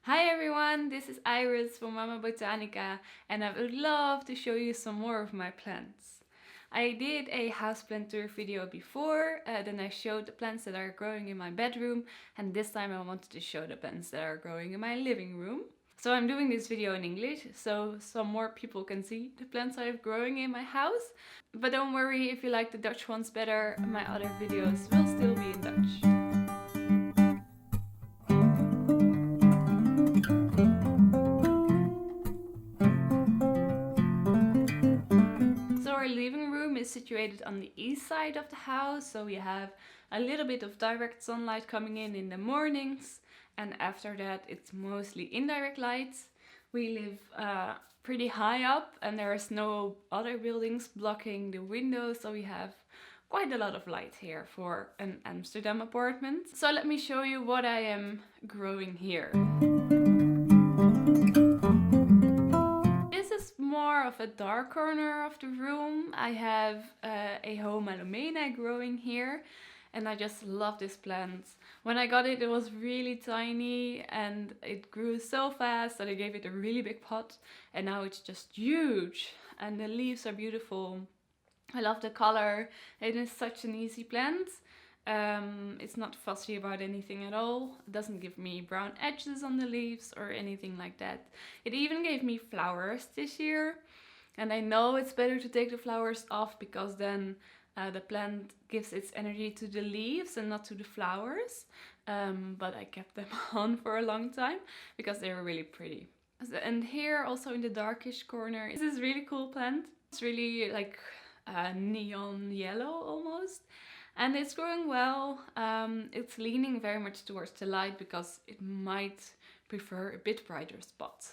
Hi everyone, this is Iris from Mama Botanica and I would love to show you some more of my plants. I did a houseplant tour video before, then I showed the plants that are growing in my bedroom, and this time I wanted to show the plants that are growing in my living room. So I'm doing this video in English, so some more people can see the plants I have growing in my house. But don't worry, if you like the Dutch ones better, my other videos will still be in Dutch. Our living room is situated on the east side of the house, so we have a little bit of direct sunlight coming in the mornings, and after that it's mostly indirect light. We live pretty high up and there is no other buildings blocking the windows, so we have quite a lot of light here for an Amsterdam apartment. So let me show you what I am growing here. More of a dark corner of the room. I have a Homalomena growing here and I just love this plant. When I got it, it was really tiny and it grew so fast that I gave it a really big pot, and now it's just huge and the leaves are beautiful. I love the color. It is such an easy plant. It's not fussy about anything at all. It doesn't give me brown edges on the leaves or anything like that. It even gave me flowers this year, and I know it's better to take the flowers off because then the plant gives its energy to the leaves and not to the flowers. But I kept them on for a long time because they were really pretty. And here also in the darkish corner is this really cool plant. It's really like neon yellow almost. And it's growing well. It's leaning very much towards the light because it might prefer a bit brighter spot.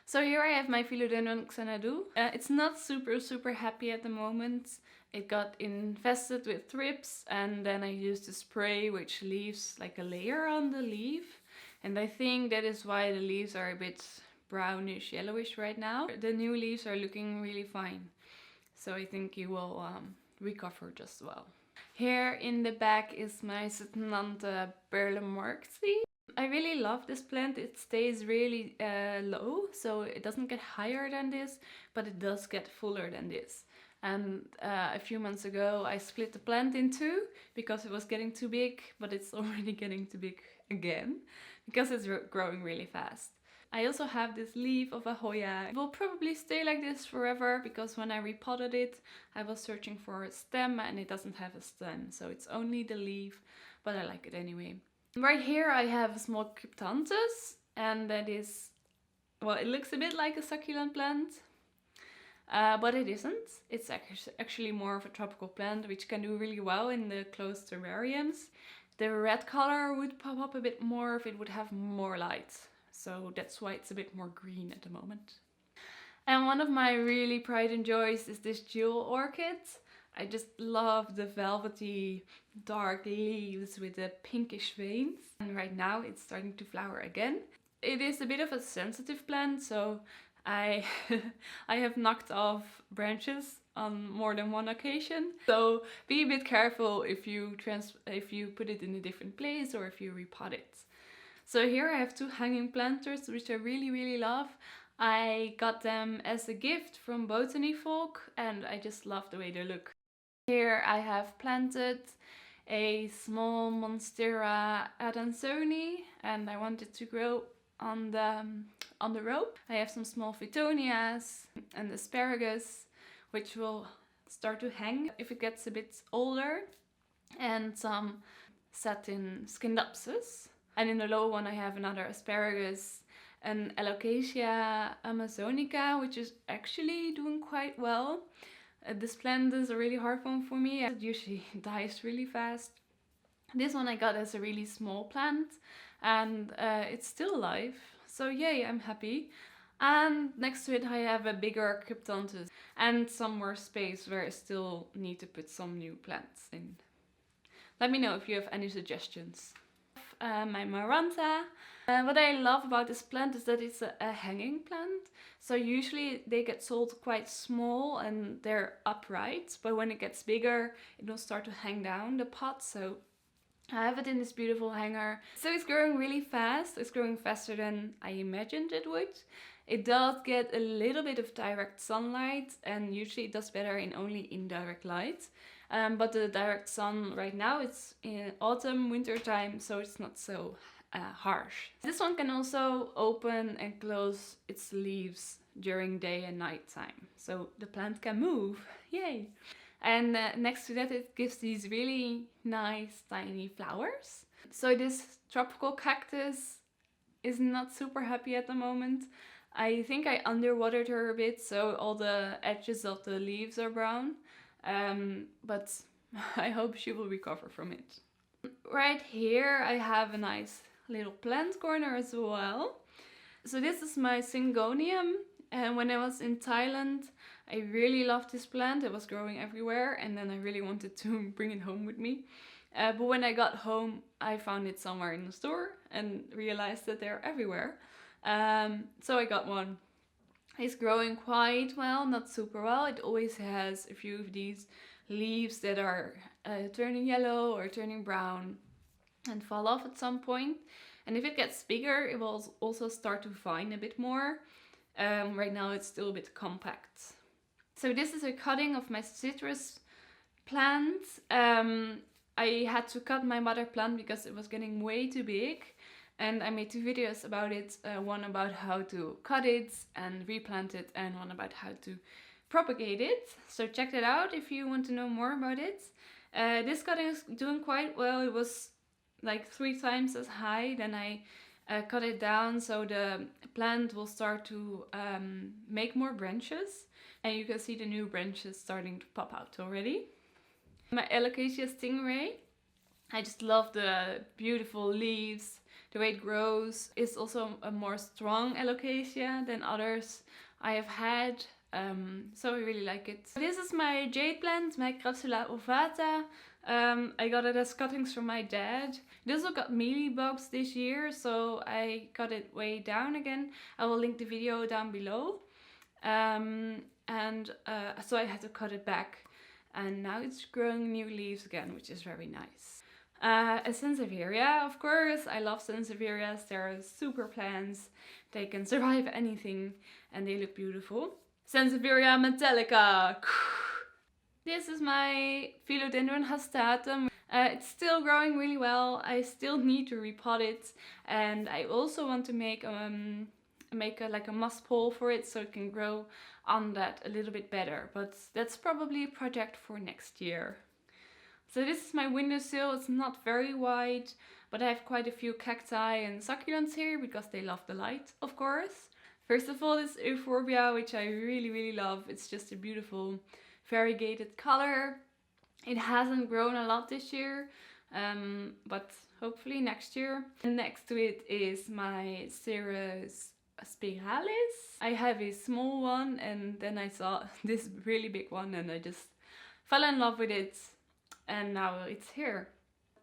So here I have my philodendron xanadu. It's not super happy at the moment. It got infested with thrips and then I used a spray which leaves like a layer on the leaf. And I think that is why the leaves are a bit brownish, yellowish right now. The new leaves are looking really fine. So I think you will recover just well. Here in the back is my marmorata. I really love this plant. It stays really low, so it doesn't get higher than this, but it does get fuller than this. And a few months ago I split the plant in two because it was getting too big, but it's already getting too big again because it's growing really fast. I also have this leaf of a Hoya. It will probably stay like this forever because when I repotted it, I was searching for a stem and it doesn't have a stem, so it's only the leaf, but I like it anyway. Right here I have a small cryptanthus, and that is, well, it looks a bit like a succulent plant, but it isn't. It's actually more of a tropical plant which can do really well in the closed terrariums. The red color would pop up a bit more if it would have more light. So that's why it's a bit more green at the moment. And one of my really pride and joys is this jewel orchid. I just love the velvety dark leaves with the pinkish veins. And right now it's starting to flower again. It is a bit of a sensitive plant, so I have knocked off branches on more than one occasion. So be a bit careful if you put it in a different place or if you repot it. So here I have two hanging planters which I really love. I got them as a gift from Botany Folk and I just love the way they look. Here I have planted a small monstera adansonii and I want it to grow on the rope. I have some small phytonias and asparagus which will start to hang if it gets a bit older, and some satin scindapsus. And in the low one I have another asparagus, an alocasia amazonica, which is actually doing quite well. This plant is a really hard one for me. It usually dies really fast. This one I got as a really small plant and it's still alive. So yay, I'm happy. And next to it I have a bigger cryptanthus and some more space where I still need to put some new plants in. Let me know if you have any suggestions. My marmorata. What I love about this plant is that it's a hanging plant. So usually they get sold quite small and they're upright, but when it gets bigger it will start to hang down the pot. So I have it in this beautiful hanger. So it's growing really fast. It's growing faster than I imagined it would. It does get a little bit of direct sunlight, and usually it does better in only indirect light. But the direct sun right now, it's in autumn, winter time, so it's not so harsh. This one can also open and close its leaves during day and night time. So the plant can move. Yay! And next to that, it gives these really nice tiny flowers. So this tropical cactus is not super happy at the moment. I think I underwatered her a bit, so all the edges of the leaves are brown. But I hope she will recover from it. Right here I have a nice little plant corner as well. So this is my syngonium, and when I was in Thailand I really loved this plant. It was growing everywhere, and then I really wanted to bring it home with me. But when I got home I found it somewhere in the store and realized that they're everywhere. So I got one. It's growing quite well, not super well. It always has a few of these leaves that are turning yellow or turning brown and fall off at some point. And if it gets bigger, it will also start to vine a bit more. Right now it's still a bit compact. So this is a cutting of my citrus plant. I had to cut my mother plant because it was getting way too big. And I made 2 videos about it. One about how to cut it and replant it, and one about how to propagate it. So check that out if you want to know more about it. This cutting is doing quite well. It was like 3 times as high. Then I cut it down so the plant will start to make more branches. And you can see the new branches starting to pop out already. My alocasia stingray. I just love the beautiful leaves, the way it grows. It's also a more strong alocasia than others I have had. So I really like it. This is my jade plant, my crassula ovata. I got it as cuttings from my dad. It also got mealybugs this year, so I cut it way down again. I will link the video down below. So I had to cut it back, and now it's growing new leaves again, which is very nice. A sansevieria, of course. I love sansevierias. They're super plants. They can survive anything and they look beautiful. Sansevieria metallica. This is my philodendron hastatum. It's still growing really well. I still need to repot it, and I also want to make like a moss pole for it so it can grow on that a little bit better. But that's probably a project for next year. So this is my windowsill. It's not very wide, but I have quite a few cacti and succulents here because they love the light, of course. First of all, this Teuphorbia, which I really love. It's just a beautiful variegated color. It hasn't grown a lot this year, but hopefully next year. And next to it is my Cereus spiralis. I have a small one, and then I saw this really big one and I just fell in love with it. And now it's here.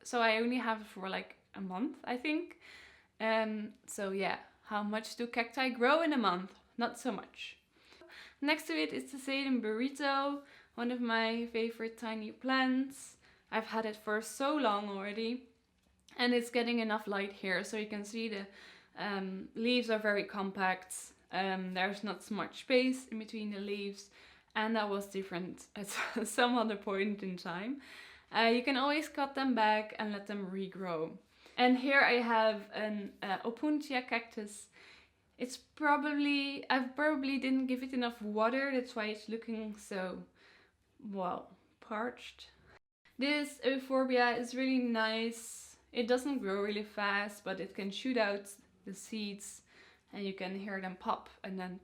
So I only have it for like a month, I think. So yeah, how much do cacti grow in a month? Not so much. Next to it is the sedum burrito, one of my favorite tiny plants. I've had it for so long already, and it's getting enough light here, so you can see the leaves are very compact. There's not so much space in between the leaves, and that was different at some other point in time. You can always cut them back and let them regrow. And here I have an opuntia cactus. I probably didn't give it enough water, that's why it's looking so, well, parched. This Teuphorbia is really nice. It doesn't grow really fast, but it can shoot out the seeds and you can hear them pop and then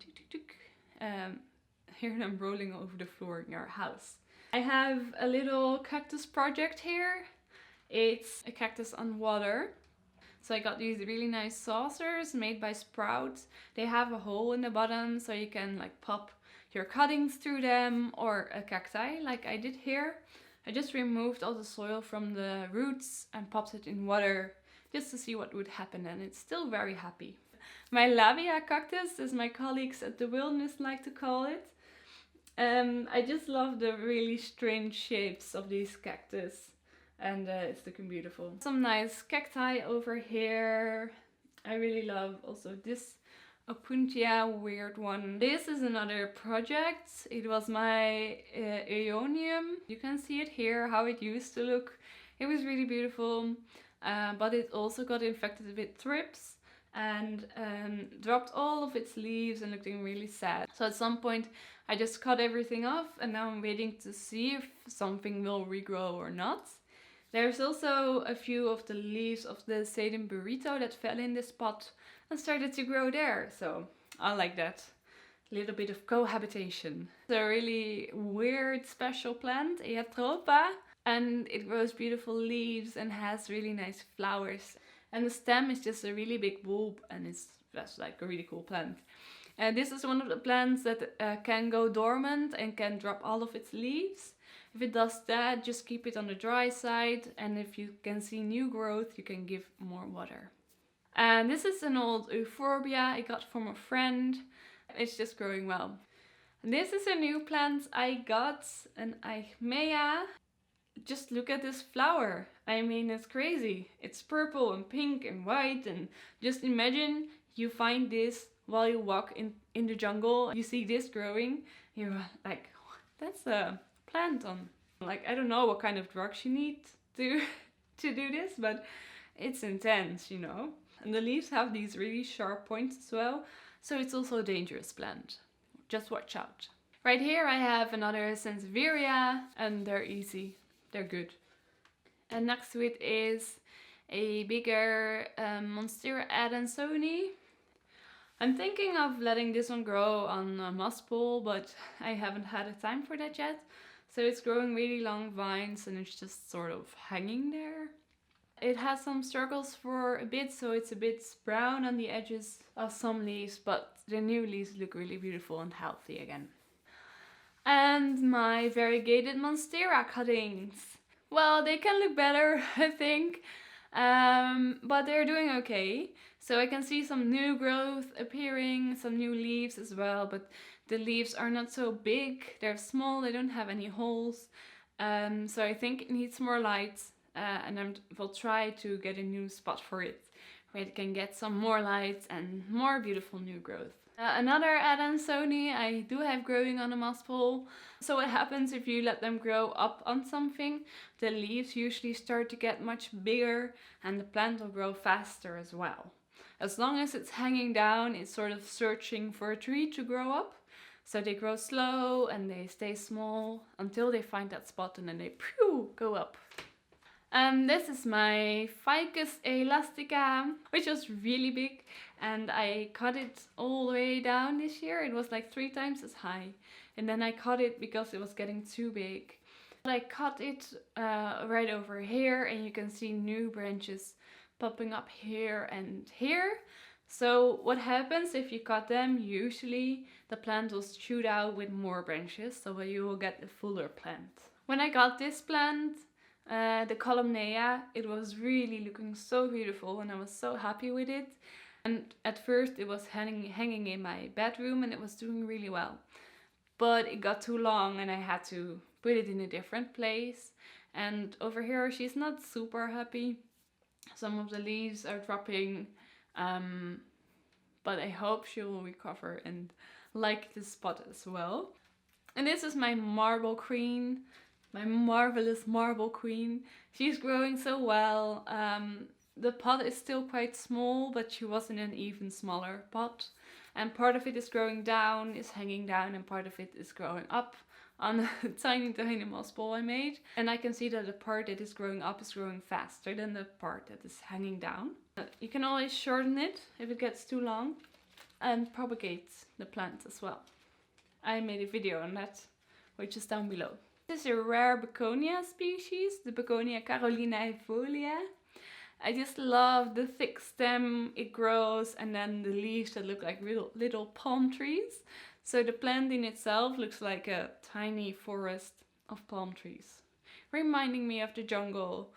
hear them rolling over the floor in your house. I have a little cactus project here. It's a cactus on water. So I got these really nice saucers made by Sprout. They have a hole in the bottom so you can like pop your cuttings through them, or a cacti like I did here. I just removed all the soil from the roots and popped it in water just to see what would happen, and it's still very happy. My labia cactus, as my colleagues at the wilderness like to call it. I just love the really strange shapes of these cactus. and it's looking beautiful. Some nice cacti over here. I really love also this opuntia weird one. This is another project. It was my aeonium. You can see it here, how it used to look. It was really beautiful, but it also got infected with thrips and dropped all of its leaves and looking really sad. So at some point I just cut everything off, and now I'm waiting to see if something will regrow or not. There's also a few of the leaves of the sedum burrito that fell in this pot and started to grow there, so I like that. A little bit of cohabitation. It's a really weird special plant, Eatropa, and it grows beautiful leaves and has really nice flowers. And the stem is just a really big bulb, and it's just like a really cool plant. And this is one of the plants that can go dormant and can drop all of its leaves. If it does that, just keep it on the dry side, and if you can see new growth, you can give more water. And this is an old Teuphorbia I got from a friend. It's just growing well. And this is a new plant I got, an Aegmea. Just look at this flower. I mean, it's crazy. It's purple and pink and white, and just imagine you find this while you walk in the jungle. You see this growing, you're like, that's a plant on. Like, I don't know what kind of drugs you need to do this, but it's intense, you know. And the leaves have these really sharp points as well, so it's also a dangerous plant. Just watch out. Right here I have another sansevieria, and they're easy. They're good. And next to it is a bigger monstera adansonii. I'm thinking of letting this one grow on a moss pole, but I haven't had the time for that yet. So it's growing really long vines and it's just sort of hanging there. It has some circles for a bit, so it's a bit brown on the edges of some leaves, but the new leaves look really beautiful and healthy again. And my variegated monstera cuttings. Well, they can look better, I think, but they're doing okay. So I can see some new growth appearing, some new leaves as well, but the leaves are not so big. They're small, they don't have any holes. So I think it needs more light, and I will try to get a new spot for it, where it can get some more light and more beautiful new growth. Another adansonii I do have growing on a moss pole. So what happens if you let them grow up on something? The leaves usually start to get much bigger and the plant will grow faster as well. As long as it's hanging down, it's sort of searching for a tree to grow up. So they grow slow and they stay small until they find that spot, and then they go up. This is my ficus elastica, which was really big, and I cut it all the way down this year. It was like 3 times as high, and then I cut it because it was getting too big. But I cut it right over here, and you can see new branches popping up here and here. So what happens if you cut them? Usually the plant will shoot out with more branches, so you will get a fuller plant. When I got this plant, the columnea, it was really looking so beautiful and I was so happy with it. And at first it was hanging in my bedroom and it was doing really well. But it got too long and I had to put it in a different place. And over here she's not super happy. Some of the leaves are dropping, but I hope she will recover and like this spot as well. And this is my marble queen. My marvelous marble queen. She's growing so well. The pot is still quite small, but she was in an even smaller pot. And part of it is growing down, is hanging down, and part of it is growing up on a tiny moss ball I made. And I can see that the part that is growing up is growing faster than the part that is hanging down. You can always shorten it if it gets too long and propagate the plant as well. I made a video on that, which is down below. This is a rare begonia species, the Begonia carolinaefolia. I just love the thick stem it grows and then the leaves that look like little palm trees. So the plant in itself looks like a tiny forest of palm trees, reminding me of the jungle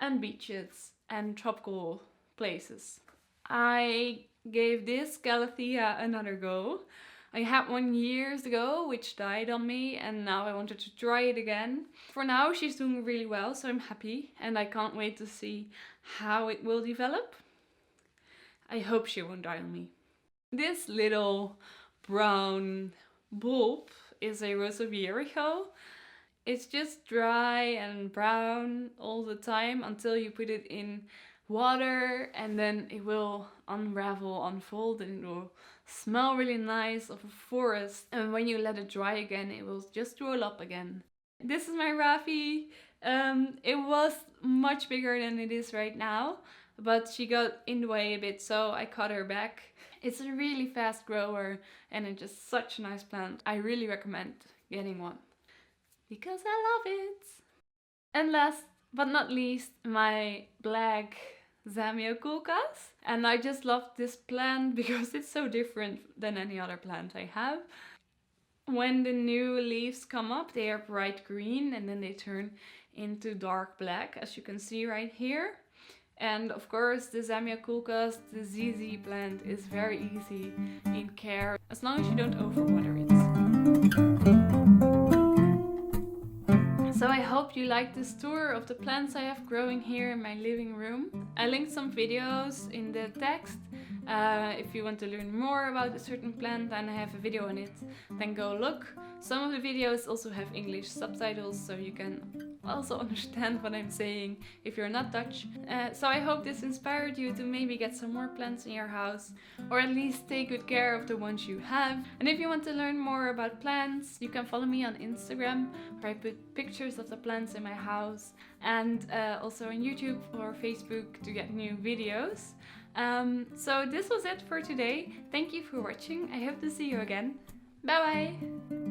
and beaches and tropical places. I gave this Galathea another go. I had one years ago which died on me, and now I wanted to try it again. For now she's doing really well, so I'm happy, and I can't wait to see how it will develop. I hope she won't die on me. This little brown bulb is a warscewiczii. It's just dry and brown all the time until you put it in water, and then it will unfold, and it will smell really nice of a forest. And when you let it dry again, it will just roll up again. This is my Rafi. It was much bigger than it is right now, but she got in the way a bit, so I cut her back. It's a really fast grower, and it's just such a nice plant. I really recommend getting one because I love it. And last but not least, my black zamioculcas. And I just love this plant because it's so different than any other plant I have. When the new leaves come up, they are bright green, and then they turn into dark black, as you can see right here. And of course, the zamioculcas, the ZZ plant, is very easy in care as long as you don't overwater it. So I hope you liked this tour of the plants I have growing here in my living room. I linked some videos in the text. If you want to learn more about a certain plant and I have a video on it, then go look. Some of the videos also have English subtitles, so you can also understand what I'm saying if you're not Dutch. So I hope this inspired you to maybe get some more plants in your house, or at least take good care of the ones you have. And if you want to learn more about plants, you can follow me on Instagram, where I put pictures of the plants in my house, and also on YouTube or Facebook to get new videos. So this was it for today. Thank you for watching. I hope to see you again. Bye bye!